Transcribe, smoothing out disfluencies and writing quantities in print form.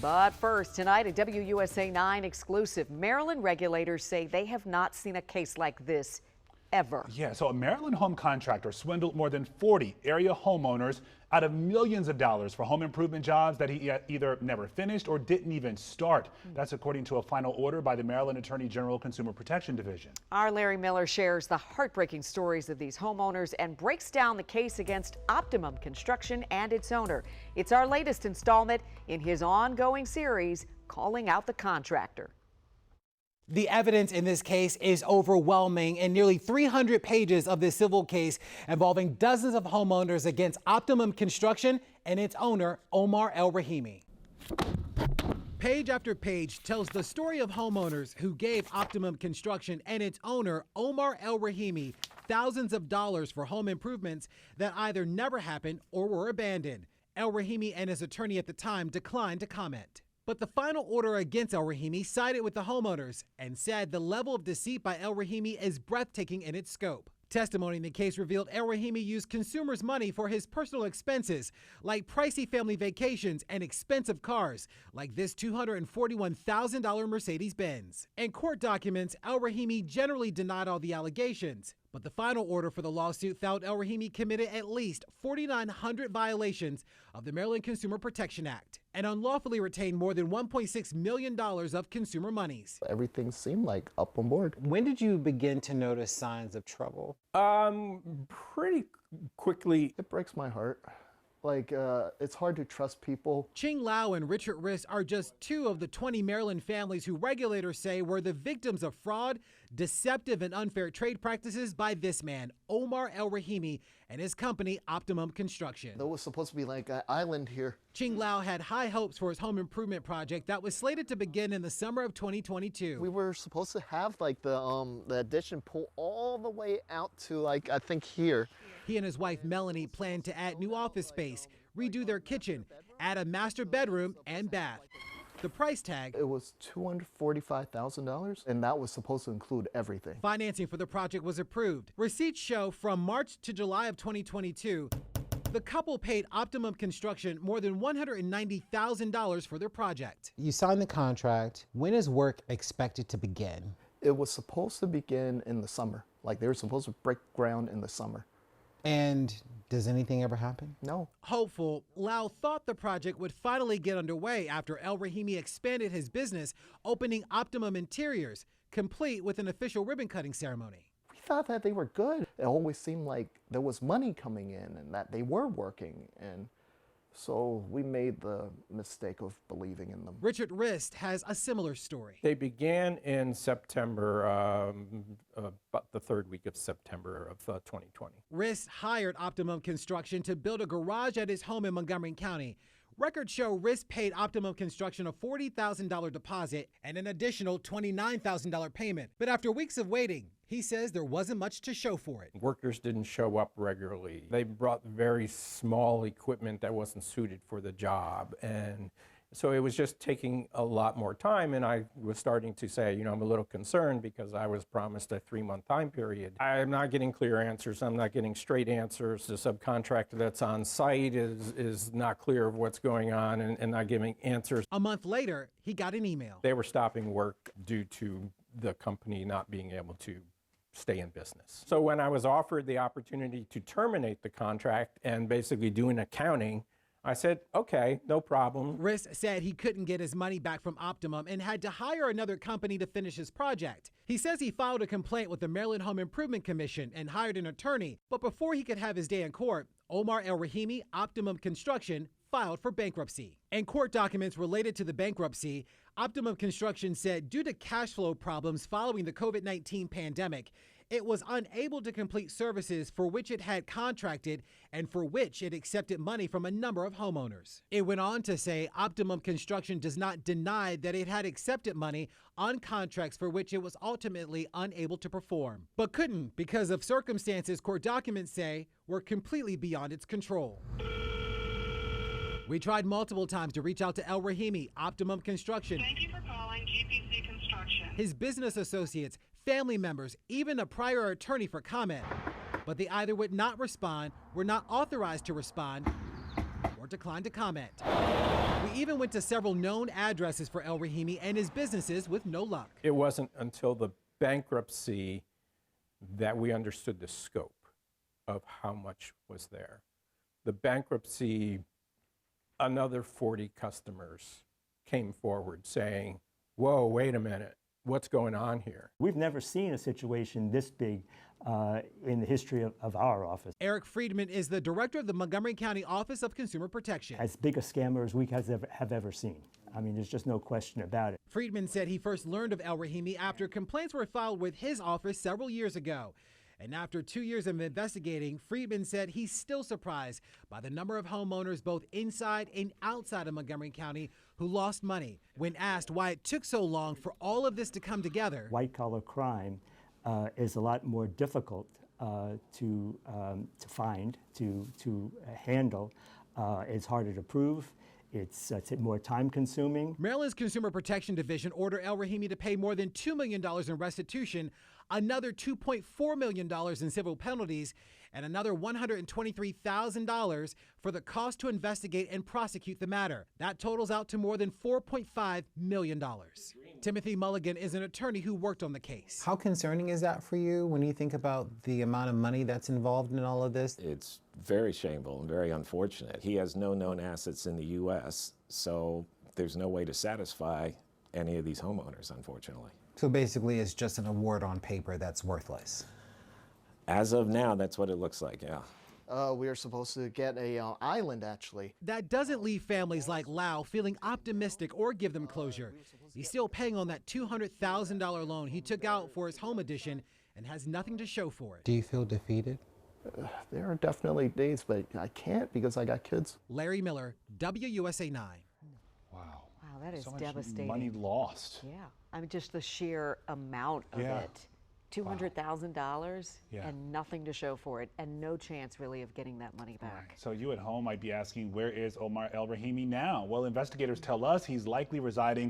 But first, tonight, a WUSA 9 exclusive. Maryland regulators say they have not seen a case like this ever. Yeah, so a Maryland home contractor swindled more than 40 area homeowners out of millions of dollars for home improvement jobs that he either never finished or didn't even start. That's according to a final order by the Maryland Attorney General Consumer Protection Division. Our Larry Miller shares the heartbreaking stories of these homeowners and breaks down the case against Optimum Construction and its owner. It's our latest installment in his ongoing series, Calling Out the Contractor. The evidence in this case is overwhelming. In nearly 300 pages of this civil case involving dozens of homeowners against Optimum Construction and its owner, Amr Elrahimy. Page after page tells the story of homeowners who gave Optimum Construction and its owner, Amr Elrahimy, thousands of dollars for home improvements that either never happened or were abandoned. Elrahimy and his attorney at the time declined to comment. But the final order against Elrahimy sided with the homeowners and said the level of deceit by Elrahimy is breathtaking in its scope. Testimony in the case revealed Elrahimy used consumers' money for his personal expenses, like pricey family vacations and expensive cars, like this $241,000 Mercedes-Benz. In court documents, Elrahimy generally denied all the allegations. But the final order for the lawsuit found Elrahimy committed at least 4,900 violations of the Maryland Consumer Protection Act and unlawfully retained more than $1.6 million of consumer monies. Everything seemed like up on board. When did you begin to notice signs of trouble? Pretty quickly. It breaks my heart. It's hard to trust people. Ching Lau and Richard Rist are just two of the 20 Maryland families who regulators say were the victims of fraud, deceptive, and unfair trade practices by this man, Amr Elrahimy, and his company, Optimum Construction. There was supposed to be like an island here. Ching Lau had high hopes for his home improvement project that was slated to begin in the summer of 2022. We were supposed to have the addition pull all the way out to I think here. He and his wife Melanie planned to add new office space, redo their kitchen, add a master bedroom and bath. The price tag, it was $245,000, and that was supposed to include everything. Financing for the project was approved. Receipts show from March to July of 2022, the couple paid Optimum Construction more than $190,000 for their project. You signed the contract. When is work expected to begin? It was supposed to begin in the summer. They were supposed to break ground in the summer. And does anything ever happen? No. Hopeful, Lau thought the project would finally get underway after Elrahimy expanded his business, opening Optimum Interiors, complete with an official ribbon-cutting ceremony. We thought that they were good. It always seemed like there was money coming in and that they were working. And so we made the mistake of believing in them. Richard Rist has a similar story. They began in September, about the third week of September of 2020. Rist hired Optimum Construction to build a garage at his home in Montgomery County. Records show Rist paid Optimum Construction a $40,000 deposit and an additional $29,000 payment. But after weeks of waiting, he says there wasn't much to show for it. Workers didn't show up regularly. They brought very small equipment that wasn't suited for the job. And so it was just taking a lot more time. And I was starting to say, I'm a little concerned because I was promised a 3-month time period. I'm not getting clear answers. I'm not getting straight answers. The subcontractor that's on site is not clear of what's going on and not giving answers. A month later, he got an email. They were stopping work due to the company not being able to stay in business. So when I was offered the opportunity to terminate the contract and basically do an accounting, I said, okay, no problem. Rist said he couldn't get his money back from Optimum and had to hire another company to finish his project. He says he filed a complaint with the Maryland Home Improvement Commission and hired an attorney. But before he could have his day in court, Amr Elrahimy, Optimum Construction, filed for bankruptcy. In court documents related to the bankruptcy, Optimum Construction said due to cash flow problems following the COVID-19 pandemic, it was unable to complete services for which it had contracted and for which it accepted money from a number of homeowners. It went on to say Optimum Construction does not deny that it had accepted money on contracts for which it was ultimately unable to perform, but couldn't because of circumstances court documents say were completely beyond its control. We tried multiple times to reach out to Elrahimy, Optimum Construction. Thank you for calling GPC Construction. His business associates, family members, even a prior attorney for comment. But they either would not respond, were not authorized to respond, or declined to comment. We even went to several known addresses for Elrahimy and his businesses with no luck. It wasn't until the bankruptcy that we understood the scope of how much was there. The bankruptcy, another 40 customers came forward saying, whoa, wait a minute, what's going on here? We've never seen a situation this big in the history of our office. Eric Friedman is the director of the Montgomery County Office of Consumer Protection. As big a scammer as we have ever seen. I mean, there's just no question about it. Friedman said he first learned of Elrahimy after complaints were filed with his office several years ago. And after 2 years of investigating, Friedman said he's still surprised by the number of homeowners both inside and outside of Montgomery County who lost money. When asked why it took so long for all of this to come together, white-collar crime is a lot more difficult to find, to handle. It's harder to prove. It's more time-consuming. Maryland's Consumer Protection Division ordered Elrahimy to pay more than $2 million in restitution, another $2.4 million in civil penalties, and another $123,000 for the cost to investigate and prosecute the matter. That totals out to more than $4.5 million. Timothy Mulligan is an attorney who worked on the case. How concerning is that for you when you think about the amount of money that's involved in all of this? It's very shameful and very unfortunate. He has no known assets in the U.S., so there's no way to satisfy any of these homeowners, unfortunately. So basically it's just an award on paper that's worthless. As of now, that's what it looks like, yeah. We are supposed to get a island, actually. That doesn't leave families like Lau feeling optimistic or give them closure. He's still paying on that $200,000 loan he took out for his home addition and has nothing to show for it. Do you feel defeated? There are definitely days, but I can't because I got kids. Larry Miller, WUSA 9. Wow. Wow, that is So much devastating. money lost. Yeah, I mean, just the sheer amount of Yeah. it. $200,000 Yeah. and nothing to show for it, and no chance really of getting that money back. So you at home might be asking, where is Amr Elrahimy now? Well, investigators tell us he's likely residing